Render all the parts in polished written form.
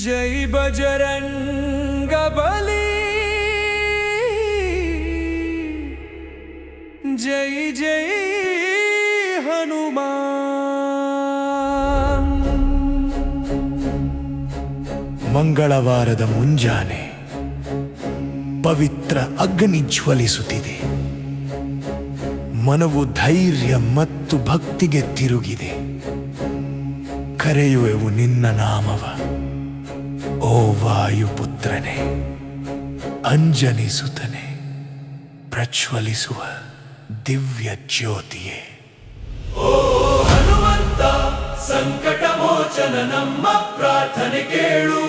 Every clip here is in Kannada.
ಜೈ ಬಜರಂಗ ಬಲಿ, ಜೈ ಜೈ ಹನುಮಾನ್. ಮಂಗಳವಾರದ ಮುಂಜಾನೆ ಪವಿತ್ರ ಅಗ್ನಿ ಜ್ವಲಿಸುತ್ತಿದೆ. ಮನವು ಧೈರ್ಯ ಮತ್ತು ಭಕ್ತಿಗೆ ತಿರುಗಿದೆ. ಕರೆಯುವೆವು ನಿನ್ನ ನಾಮವ, ಓ ವಾಯುಪುತ್ರನೇ, ಅಂಜನಿ ಸುತನೇ, ಪ್ರಜ್ವಲಿಸುವ ದಿವ್ಯ ಜ್ಯೋತಿಯೇ. ಓ ಹನುಮಂತ, ಸಂಕಟ ಮೋಚನ ನಮ್ಮ ಪ್ರಾರ್ಥನೆ ಕೇಳು.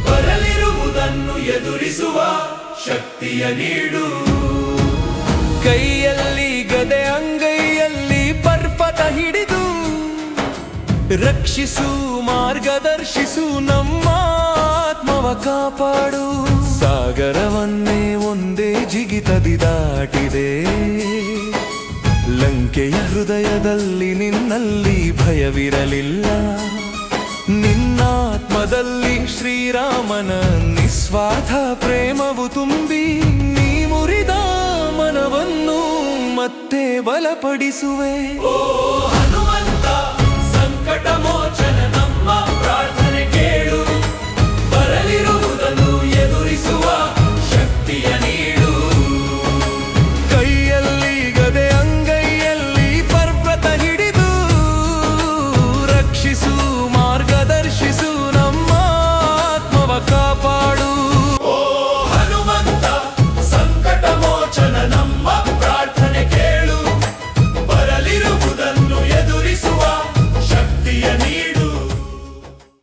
ಬರಲಿರುವುದನ್ನು ಎದುರಿಸುವ ಶಕ್ತಿಯ ನೀಡು. ಕೈಯಲ್ಲಿ ಗದೆ, ಅಂಗೈಯಲ್ಲಿ ಪರ್ವತ ಹಿಡಿದು ರಕ್ಷಿಸು, ಮಾರ್ಗದರ್ಶಿಸು, ನಮ್ಮ ಆತ್ಮವ ಕಾಪಾಡು. ಸಾಗರವನ್ನೇ ಒಂದೇ ಜಿಗಿತದಿ ದಾಟಿದೆ. ಲಂಕೆಯ ಹೃದಯದಲ್ಲಿ ನಿನ್ನಲ್ಲಿ ಭಯವಿರಲಿಲ್ಲ. ನಿನ್ನಾತ್ಮದಲ್ಲಿ ಶ್ರೀರಾಮನ ನಿಸ್ವಾರ್ಥ ಪ್ರೇಮವು ತುಂಬಿ, ನೀ ಮುರಿದ ಮನವನ್ನು ಮತ್ತೆ ಬಲಪಡಿಸುವೆ. ಓ ಹನುಮಂತ, ಸಂಕಟ ಮೋಚ